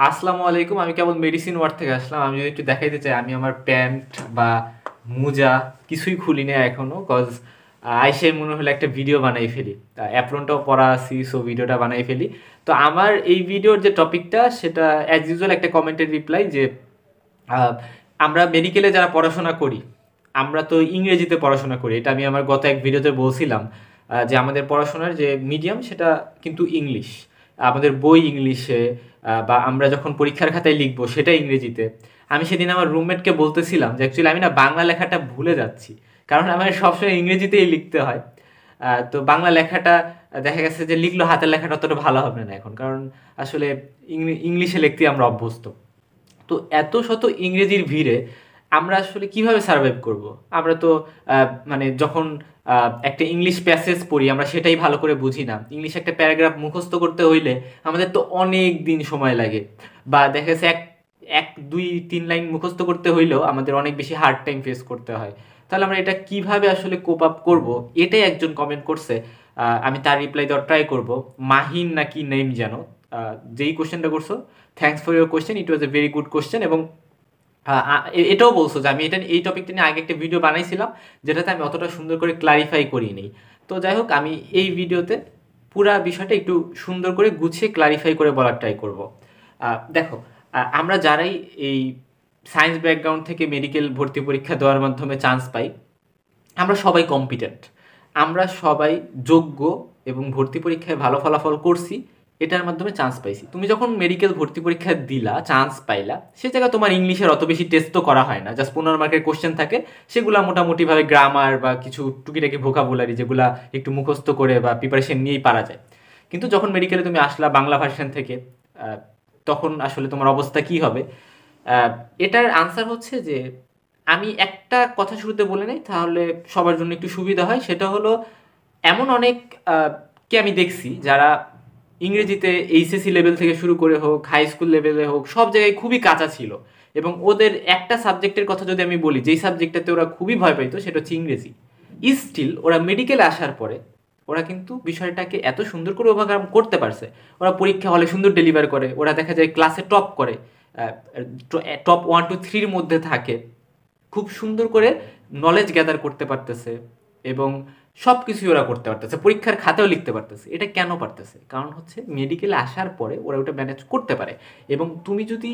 আসসালামু আলাইকুম। আমি কেবল মেডিসিন ওয়ার্ড থেকে আসলাম। আমি যদি একটু দেখাইতে চাই, আমি আমার প্যান্ট বা মোজা কিছুই খুলি না এখনো, কজ আইসে মনে হলো একটা ভিডিও বানাই ফেলি। অ্যাপ্রনটাও পরা আছি, সো ভিডিওটা বানাই ফেলি। তো আমার এই ভিডিওর যে টপিকটা, সেটা অ্যাজ ইউজুয়াল একটা কমেন্টের রিপ্লাই যে আহ, আমরা মেডিকেলে যারা পড়াশোনা করি, আমরা তো ইংরেজিতে পড়াশোনা করি। এটা আমি আমার গত এক ভিডিওতে বলছিলাম, যে আমাদের পড়াশোনার যে মিডিয়াম সেটা কিন্তু ইংলিশ। আমাদের বই ইংলিশে, বা আমরা যখন পরীক্ষার খাতায় লিখবো সেটা ইংরেজিতে। আমি সেদিন আমার রুমমেটকে বলতেছিলাম যে অ্যাকচুয়ালি আমি না বাংলা লেখাটা ভুলে যাচ্ছি, কারণ আমার সবসময় ইংরেজিতেই লিখতে হয়। তো বাংলা লেখাটা দেখা গেছে যে লিখলো, হাতের লেখাটা অতটা ভালো হবে না এখন, কারণ আসলে ইংলিশে লিখতে আমরা অভ্যস্ত। তো এত শত ইংরেজির ভিড়ে আমরা আসলে কিভাবে সার্ভাইভ করব? আমরা তো মানে যখন একটা ইংলিশ প্যাসেজ পড়ি, আমরা সেটাই ভালো করে বুঝি না। ইংলিশ একটা প্যারাগ্রাফ মুখস্থ করতে হইলে আমাদের তো অনেক দিন সময় লাগে, বা দেখা যাচ্ছে এক এক দুই তিন লাইন মুখস্থ করতে হইলেও আমাদের অনেক বেশি হার্ড টাইম ফেস করতে হয়। তাহলে আমরা এটা কিভাবে আসলে কোপ আপ করবো? এটাই একজন কমেন্ট করছে। আমি তার রিপ্লাই দেওয়ার ট্রাই করব। মাহিন নাকি নেম যেন, যেই কোশ্চেনটা করছো, thanks for your question, it was a very good question. এবং এটাও বলছো যে আমি এই টপিকটা নিয়ে আগে একটা ভিডিও বানাইছিলাম, যেটাতে আমি অতটা সুন্দর করে ক্লারিফাই করিনি। তো যাই হোক, আমি এই ভিডিওতে পুরা বিষয়টা একটু সুন্দর করে গুছিয়ে ক্লারিফাই করে বলার ট্রাই করব। দেখো, আমরা যারাই এই সায়েন্স ব্যাকগ্রাউন্ড থেকে মেডিকেল ভর্তি পরীক্ষা দেওয়ার মাধ্যমে চান্স পাই, আমরা সবাই কম্পিটেন্ট, আমরা সবাই যোগ্য, এবং ভর্তি পরীক্ষায় ভালো ফলাফল করছি, এটার মাধ্যমে চান্স পাইছি। তুমি যখন মেডিকেল ভর্তি পরীক্ষা দিলা, চান্স পাইলা, সে জায়গায় তোমার ইংলিশের অত বেশি টেস্ট তো করা হয় না, জাস্ট 15 মার্কের কোশ্চেন থাকে। সেগুলা মোটামুটিভাবে গ্রামার বা কিছু টুকিটাকি ভোকাবুলারি, যেগুলা একটু মুখস্থ করে বা প্রিপারেশন নিয়েই পারা যায়। কিন্তু যখন মেডিকেলে তুমি আসলা বাংলা ভার্সন থেকে, আহ, তখন আসলে তোমার অবস্থা কি হবে? আহ, এটার আনসার হচ্ছে যে, আমি একটা কথা শুরুতে বলে নেই, তাহলে সবার জন্য একটু সুবিধা হয়। সেটা হলো, এমন অনেক কে আমি দেখছি যারা ইংরেজিতে এইচএসসি লেভেল থেকে শুরু করে হোক, হাই স্কুল লেভেলে হোক, সব জায়গায় খুবই কাঁচা ছিল। এবং ওদের একটা সাবজেক্টের কথা যদি আমি বলি, যেই সাবজেক্টটাতে ওরা খুবই ভয় পাইতো, সেটা হচ্ছে ইংরেজি। স্টিল ওরা মেডিকেলে আসার পরে ওরা কিন্তু বিষয়টাকে এত সুন্দর করে ওভারকাম করতে পারছে। ওরা পরীক্ষা হলে সুন্দর ডেলিভার করে, ওরা দেখা যায় ক্লাসে টপ করে, টপ 1 2 3-র মধ্যে থাকে, খুব সুন্দর করে নলেজ গ্যাদার করতে পারতেছে, এবং সব কিছুই ওরা করতে পারতেছে, পরীক্ষার খাতেও লিখতে পারতেছে। এটা কেন পারতেছে? কারণ হচ্ছে মেডিকেলে আসার পরে ওরা ওটা ম্যানেজ করতে পারে। এবং তুমি যদি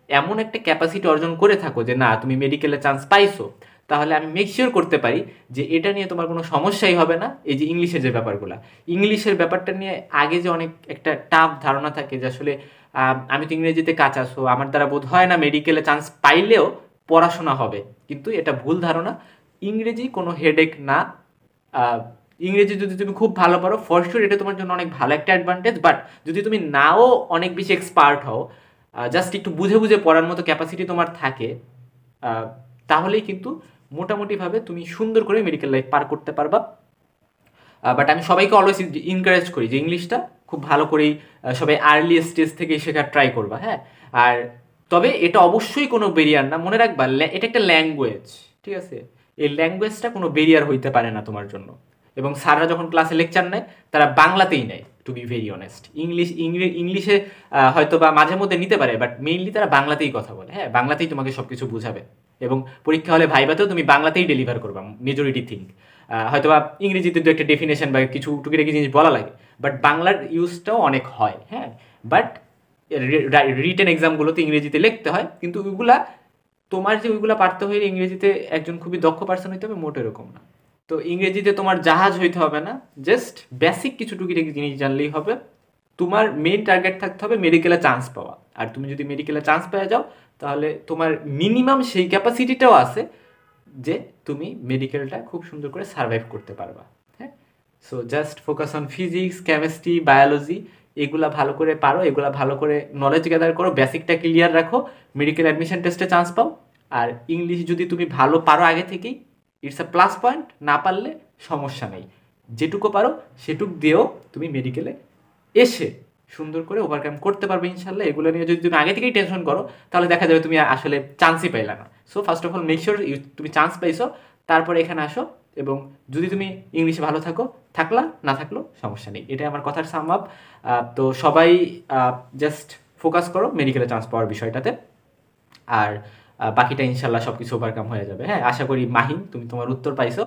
এমন একটা ক্যাপাসিটি অর্জন করে থাকো যে না, তুমি মেডিকেলে চান্স পাইছো, তাহলে আমি মেক শিওর করতে পারি যে এটা নিয়ে তোমার কোনো সমস্যাই হবে না। এই যে ইংলিশের যে ব্যাপারগুলো, ইংলিশের ব্যাপারটা নিয়ে আগে যে অনেক একটা টাফ ধারণা থাকে যে আসলে আমি তো ইংরেজিতে কাঁচা, সো আমার দ্বারা বোধ হয় না মেডিকেলে চান্স পাইলেও পড়াশোনা হবে। কিন্তু এটা ভুল ধারণা। ইংরেজি কোনো হেডেক না। আহ, ইংরেজি যদি তুমি খুব ভালো পারো, ফর শিওর এটা তোমার জন্য অনেক ভালো একটা অ্যাডভান্টেজ। বাট যদি তুমি নাও অনেক বেশি এক্সপার্ট হও, জাস্ট একটু বুঝে বুঝে পড়ার মতো ক্যাপাসিটি তোমার থাকে, আহ, তাহলেই কিন্তু মোটামুটিভাবে তুমি সুন্দর করে মেডিকেল লাইফ পার করতে পারবা। বাট আমি সবাইকে অলওয়েজ ইনকারেজ করি যে ইংলিশটা খুব ভালো করেই সবাই আর্লি স্টেজ থেকে শেখার ট্রাই করবা, হ্যাঁ। আর তবে এটা অবশ্যই কোনো বেরিয়ার না, মনে রাখবা এটা একটা ল্যাঙ্গুয়েজ, ঠিক আছে? এই ল্যাঙ্গুয়েজটা কোনো বেরিয়ার হইতে পারে না তোমার জন্য। এবং স্যাররা যখন ক্লাসে লেকচার নেয়, তারা বাংলাতেই নেয়, টু বি ভেরি অনেস্ট। ইংলিশে হয়তো বা মাঝে মধ্যে নিতে পারে, বাট মেইনলি তারা বাংলাতেই কথা বলে, হ্যাঁ, বাংলাতেই তোমাকে সব কিছু বুঝাবে। এবং পরীক্ষা হলে ভাইবাতেও তুমি বাংলাতেই ডেলিভার করবা মেজরিটি থিঙ্ক। হয়তো বা ইংরেজিতে দু একটা ডেফিনেশন বা কিছু টুকিটাকি জিনিস বলা লাগে, বাট বাংলার ইউজটাও অনেক হয়, হ্যাঁ। বাট রিটেন এক্সামগুলোতে ইংরেজিতে লিখতে হয়, কিন্তু ওইগুলা তোমার যে ওইগুলা পারতে হলে ইংরেজিতে একজন খুবই দক্ষ পার্সন হইতে হবে, মোট এরকম না। তো ইংরেজিতে তোমার জাহাজ হইতে হবে না, জাস্ট বেসিক কিছু টুকিটাকি জিনিস জানলেই হবে। তোমার মেইন টার্গেট থাকতে হবে মেডিকেলে চান্স পাওয়া। আর তুমি যদি মেডিকেলে চান্স পেয়ে যাও, তাহলে তোমার মিনিমাম সেই ক্যাপাসিটিটাও আছে যে তুমি মেডিকেলটা খুব সুন্দর করে সার্ভাইভ করতে পারবা, হ্যাঁ। So just focus on physics, chemistry, biology, এগুলা ভালো করে পারো, এগুলা ভালো করে নলেজ গ্যাদার করো, বেসিকটা ক্লিয়ার রাখো, মেডিকেল অ্যাডমিশন টেস্টে চান্স পাও। আর ইংলিশ যদি তুমি ভালো পারো আগে থেকেই, ইটস আ প্লাস পয়েন্ট। না পারলে সমস্যা নেই, যেটুকু পারো সেটুক দিয়েও তুমি মেডিকেলে এসে সুন্দর করে ওভারকাম করতে পারবে ইনশাল্লাহ। এগুলো নিয়ে যদি তুমি আগে থেকেই টেনশন করো, তাহলে দেখা যাবে তুমি আসলে চান্সই পাইলা না। So first of all make sure তুমি চান্স পাইছো, তারপরে এখানে আসো। এবং যদি তুমি ইংলিশে ভালো থাকো, থাকলা, না থাকলেও সমস্যা নেই। এটাই আমার কথার সাম আপ। তো সবাই জাস্ট ফোকাস করো মেডিকেলে চান্স পাওয়ার বিষয়টাতে। আর বাকিটা ইনশাল্লাহ সব কিছু ওভারকাম হয়ে যাবে। হ্যাঁ, আশা করি মাহিন তুমি তোমার উত্তর পাইছো।